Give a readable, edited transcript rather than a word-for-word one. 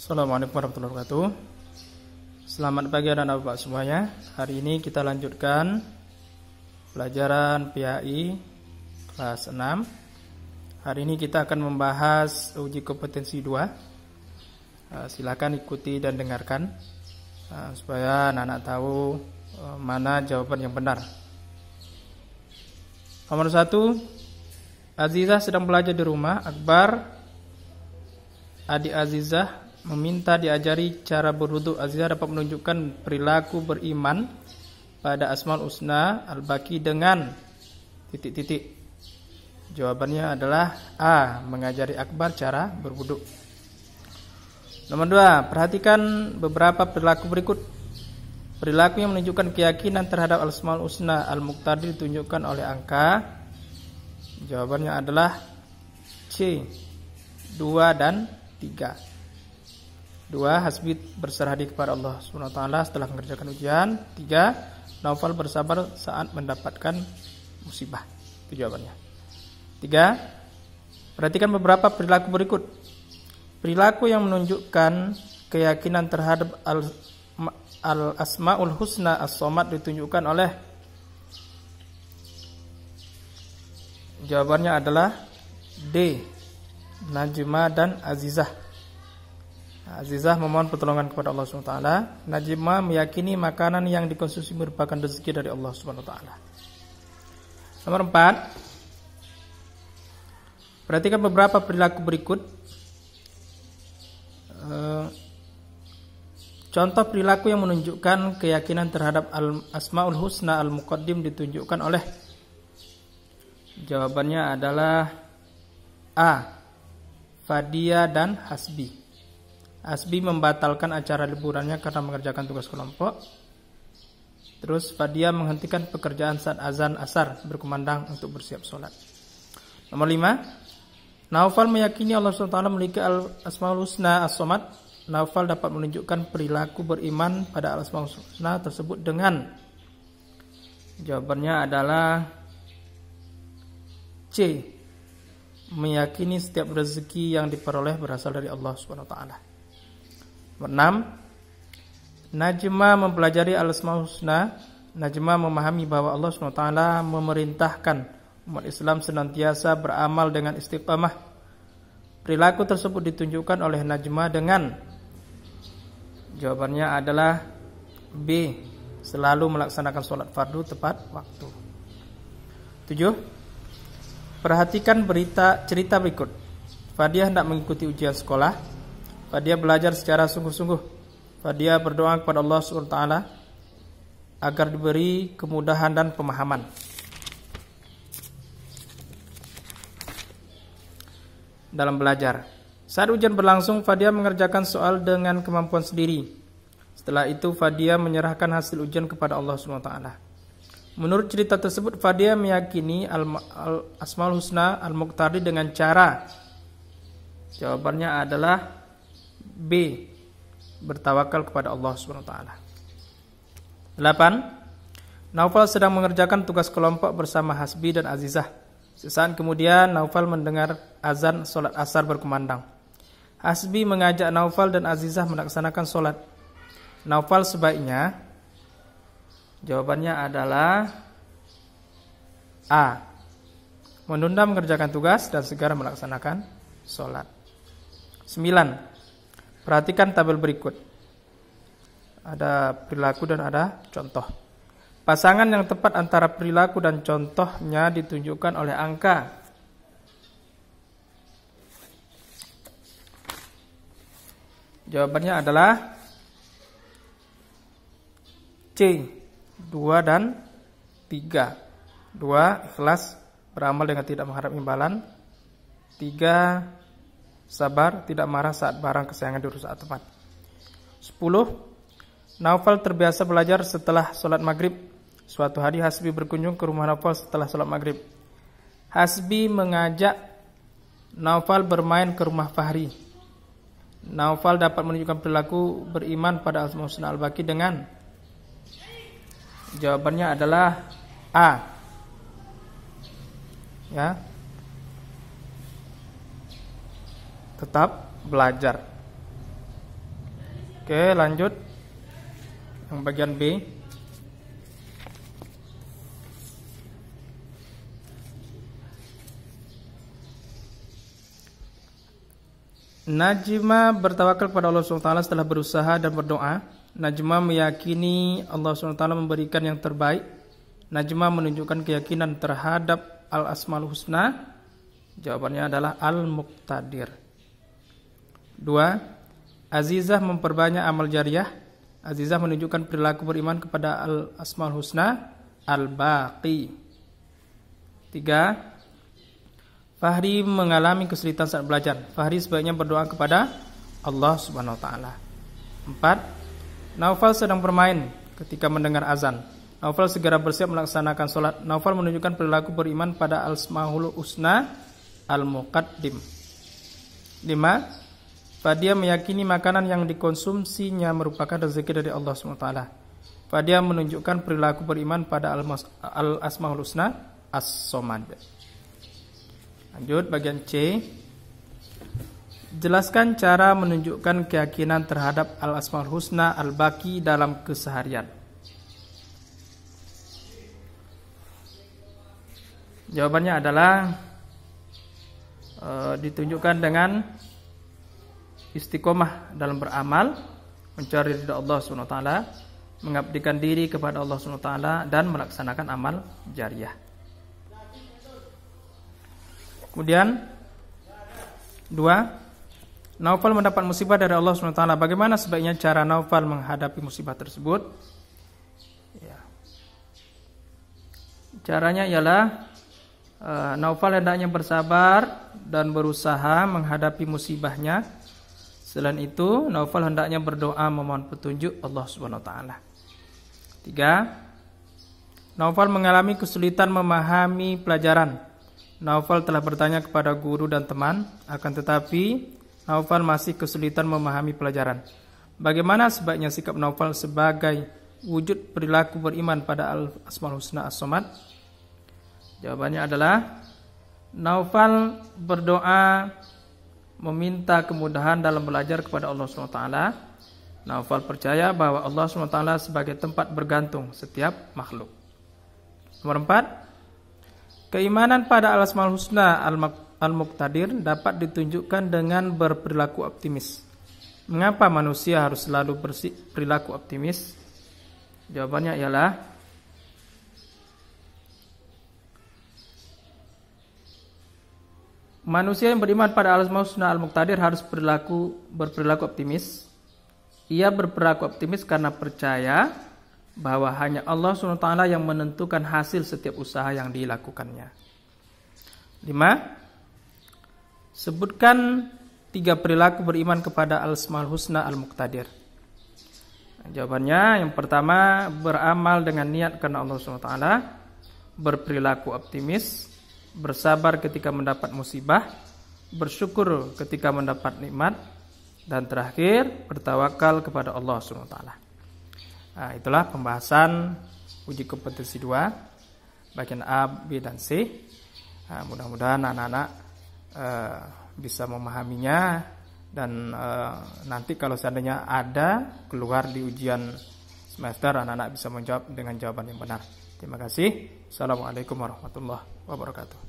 Assalamualaikum warahmatullahi wabarakatuh. Selamat pagi anak-anak bapak semuanya. Hari ini kita lanjutkan pelajaran PAI kelas 6. Hari ini kita akan membahas uji kompetensi 2. Silakan ikuti dan dengarkan supaya anak-anak tahu mana jawaban yang benar. Nomor 1, Azizah sedang belajar di rumah. Akbar, adik Azizah, meminta diajari cara berwudu. Azizah dapat menunjukkan perilaku beriman pada Asmaul Husna Al-Baqi dengan ... Jawabannya adalah A. Mengajari Akbar cara berwudu. Nomor 2, perhatikan beberapa perilaku berikut. Perilaku yang menunjukkan keyakinan terhadap Asmaul Husna Al-Muqtadir ditunjukkan oleh angka. Jawabannya adalah C. 2 dan 3. 2. Hasbi berserah diri kepada Allah SWT setelah mengerjakan ujian. 3. Naufal bersabar saat mendapatkan musibah. Itu jawabannya. 3. Perhatikan beberapa perilaku berikut. Perilaku yang menunjukkan keyakinan terhadap Al-Asmaul Husna As-Somad ditunjukkan oleh. Jawabannya adalah D. Najma dan Azizah. Azizah memohon pertolongan kepada Allah SWT. Najma meyakini makanan yang dikonsumsi merupakan rezeki dari Allah SWT. Nomor 4, perhatikan beberapa perilaku berikut. Contoh perilaku yang menunjukkan keyakinan terhadap Asmaul Husna Al-Muqaddim ditunjukkan oleh. Jawabannya adalah A. Fadia dan Hasbi. Hasbi membatalkan acara liburannya karena mengerjakan tugas kelompok. Terus Fadia menghentikan pekerjaan saat azan asar berkumandang untuk bersiap sholat. Nomor 5, Naufal meyakini Allah SWT memiliki Al-Asmaul Husna As-Somad. Naufal dapat menunjukkan perilaku beriman pada Al-Asmaul Husna tersebut dengan. Jawabannya adalah C. Meyakini setiap rezeki yang diperoleh berasal dari Allah SWT. Nomor 6, Najma mempelajari Al-Asmaul Husna. Najma memahami bahwa Allah SWT memerintahkan umat Islam senantiasa beramal dengan istiqamah. Perilaku tersebut ditunjukkan oleh Najma dengan. Jawabannya adalah B. Selalu melaksanakan sholat fardu tepat waktu. 7, perhatikan cerita berikut. Fadia hendak mengikuti ujian sekolah. Fadia belajar secara sungguh-sungguh. Fadia berdoa kepada Allah SWT agar diberi kemudahan dan pemahaman. Dalam belajar, saat ujian berlangsung, Fadia mengerjakan soal dengan kemampuan sendiri. Setelah itu Fadia menyerahkan hasil ujian kepada Allah SWT. Menurut cerita tersebut, Fadia meyakini Al-Asmaul Husna Al-Muqtadir dengan cara. Jawabannya adalah B. Bertawakal kepada Allah SWT. 8, Naufal sedang mengerjakan tugas kelompok bersama Hasbi dan Azizah. Sesaat kemudian Naufal mendengar azan sholat asar berkumandang. Hasbi mengajak Naufal dan Azizah melaksanakan sholat. Naufal sebaiknya. Jawabannya adalah A. Menunda mengerjakan tugas dan segera melaksanakan sholat. 9, perhatikan tabel berikut. Ada perilaku dan ada contoh. Pasangan yang tepat antara perilaku dan contohnya ditunjukkan oleh angka. Jawabannya adalah C. 2 dan 3. 2, ikhlas, beramal dengan tidak mengharap imbalan. 3, sabar, tidak marah saat barang kesayangan dirusak atau tepat. 10, Naufal terbiasa belajar setelah sholat maghrib. Suatu hari Hasbi berkunjung ke rumah Naufal setelah sholat maghrib. Hasbi mengajak Naufal bermain ke rumah Fahri. Naufal dapat menunjukkan perilaku beriman pada Asmaul Husna Al-Baqi dengan. Jawabannya adalah A. Ya, tetap belajar. Oke, lanjut. Yang bagian B. Najma bertawakal kepada Allah SWT setelah berusaha dan berdoa. Najma meyakini Allah SWT memberikan yang terbaik. Najma menunjukkan keyakinan terhadap Al-Asmaul Husna. Jawabannya adalah Al-Muqtadir. 2. Azizah memperbanyak amal jariyah. Azizah menunjukkan perilaku beriman kepada Al-Asmaul Husna. Al-Baqi. 3. Fahri mengalami kesulitan saat belajar. Fahri sebaiknya berdoa kepada Allah Subhanahu wa taala. 4. Naufal sedang bermain ketika mendengar azan. Naufal segera bersiap melaksanakan sholat. Naufal menunjukkan perilaku beriman pada Al-Asmaul Husna Al-Muqaddim. 5. Fadia meyakini makanan yang dikonsumsinya merupakan rezeki dari Allah Subhanahu wa taala. Fadia menunjukkan perilaku beriman pada Al-Asmaul Husna As-Somad. Lanjut bagian C. Jelaskan cara menunjukkan keyakinan terhadap Al-Asmaul Husna Al-Baqi dalam keseharian. Jawabannya adalah ditunjukkan dengan istiqomah dalam beramal, mencari ridha Allah SWT, mengabdikan diri kepada Allah SWT, dan melaksanakan amal jariyah. Kemudian 2. Naufal mendapat musibah dari Allah SWT. Bagaimana sebaiknya cara Naufal menghadapi musibah tersebut? Ya. Caranya ialah Naufal hendaknya bersabar dan berusaha menghadapi musibahnya. Selain itu, Naufal hendaknya berdoa memohon petunjuk Allah SWT. 3. Naufal mengalami kesulitan memahami pelajaran. Naufal telah bertanya kepada guru dan teman, akan tetapi Naufal masih kesulitan memahami pelajaran. Bagaimana sebaiknya sikap Naufal sebagai wujud perilaku beriman pada Al-Asmaul Husna As-Somad? Jawabannya adalah Naufal berdoa meminta kemudahan dalam belajar kepada Allah SWT. Naufal percaya bahwa Allah SWT sebagai tempat bergantung setiap makhluk. Nomor 4. Keimanan pada Al-Asmaul Husna Al-Muqtadir dapat ditunjukkan dengan berperilaku optimis. Mengapa manusia harus selalu berperilaku optimis? Jawabannya ialah manusia yang beriman pada Al-Asmaul Husna Al-Muqtadir harus berperilaku optimis. Ia berperilaku optimis karena percaya bahwa hanya Allah SWT yang menentukan hasil setiap usaha yang dilakukannya. 5. Sebutkan 3 perilaku beriman kepada Al-Asmaul Husna Al-Muqtadir. Jawabannya, yang pertama, beramal dengan niat karena Allah SWT, berperilaku optimis, bersabar ketika mendapat musibah, bersyukur ketika mendapat nikmat, dan terakhir, bertawakal kepada Allah SWT. Nah, itulah pembahasan uji kompetensi 2 bagian A, B, dan C. Nah, mudah-mudahan anak-anak bisa memahaminya dan nanti kalau seandainya ada keluar di ujian semester, anak-anak bisa menjawab dengan jawaban yang benar. Terima kasih. Assalamualaikum warahmatullahi wabarakatuh.